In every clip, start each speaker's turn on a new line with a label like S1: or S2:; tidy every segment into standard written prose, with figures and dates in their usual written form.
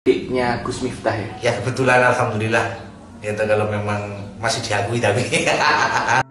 S1: adiknya Gus Miftah ya?
S2: Ya kebetulan alhamdulillah. Ya kalau memang masih diakui tapi.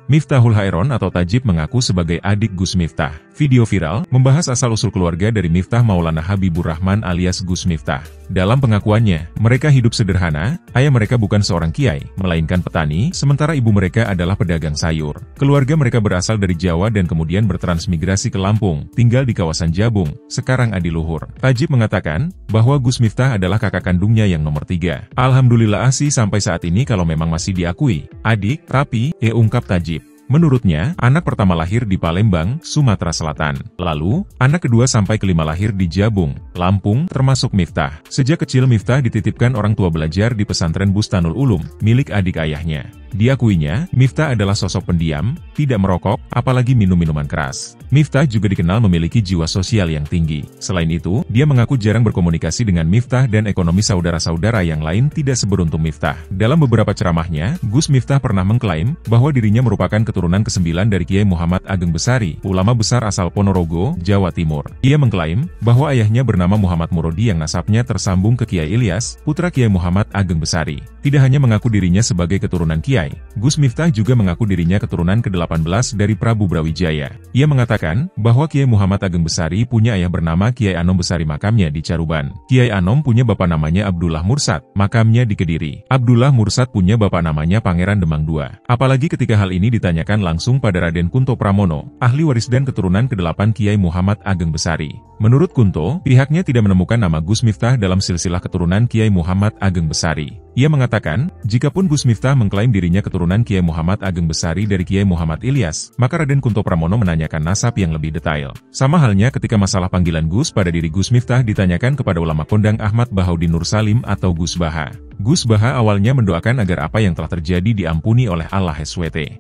S3: Miftahul Khairon atau Tajib mengaku sebagai adik Gus Miftah. Video viral membahas asal-usul keluarga dari Miftah Maulana Habibur Rahman alias Gus Miftah. Dalam pengakuannya, mereka hidup sederhana, ayah mereka bukan seorang kiai, melainkan petani, sementara ibu mereka adalah pedagang sayur. Keluarga mereka berasal dari Jawa dan kemudian bertransmigrasi ke Lampung, tinggal di kawasan Jabung, sekarang Adiluhur. Tajib mengatakan bahwa Gus Miftah adalah kakak kandungnya yang nomor 3. Alhamdulillah sih sampai saat ini kalau memang masih diakui adik, tapi, ungkap Tajib. Menurutnya, anak pertama lahir di Palembang, Sumatera Selatan. Lalu, anak kedua sampai kelima lahir di Jabung, Lampung, termasuk Miftah. Sejak kecil Miftah dititipkan orang tua belajar di pesantren Bustanul Ulum, milik adik ayahnya. Diakuinya, Miftah adalah sosok pendiam, tidak merokok, apalagi minum minuman keras. Miftah juga dikenal memiliki jiwa sosial yang tinggi. Selain itu, dia mengaku jarang berkomunikasi dengan Miftah dan ekonomi saudara-saudara yang lain tidak seberuntung Miftah. Dalam beberapa ceramahnya, Gus Miftah pernah mengklaim bahwa dirinya merupakan keturunan ke-9 dari Kiai Muhammad Ageng Besari, ulama besar asal Ponorogo, Jawa Timur. Ia mengklaim bahwa ayahnya bernama Muhammad Murodi yang nasabnya tersambung ke Kiai Ilyas, putra Kiai Muhammad Ageng Besari. Tidak hanya mengaku dirinya sebagai keturunan Kiai, Gus Miftah juga mengaku dirinya keturunan ke-18 dari Prabu Brawijaya. Ia mengatakan bahwa Kiai Muhammad Ageng Besari punya ayah bernama Kiai Anom Besari, makamnya di Caruban. Kiai Anom punya bapak namanya Abdullah Mursad, makamnya di Kediri. Abdullah Mursad punya bapak namanya Pangeran Demang II. Apalagi ketika hal ini ditanyakan langsung pada Raden Kunto Pramono, ahli waris dan keturunan ke-8 Kiai Muhammad Ageng Besari. Menurut Kunto, pihaknya tidak menemukan nama Gus Miftah dalam silsilah keturunan Kiai Muhammad Ageng Besari. Ia mengatakan, jikapun Gus Miftah mengklaim dirinya keturunan Kiai Muhammad Ageng Besari dari Kiai Muhammad Ilyas, maka Raden Kunto Pramono menanyakan nasab yang lebih detail. Sama halnya ketika masalah panggilan Gus pada diri Gus Miftah ditanyakan kepada ulama kondang Ahmad Bahaudin Nur Salim atau Gus Baha. Gus Baha awalnya mendoakan agar apa yang telah terjadi diampuni oleh Allah SWT.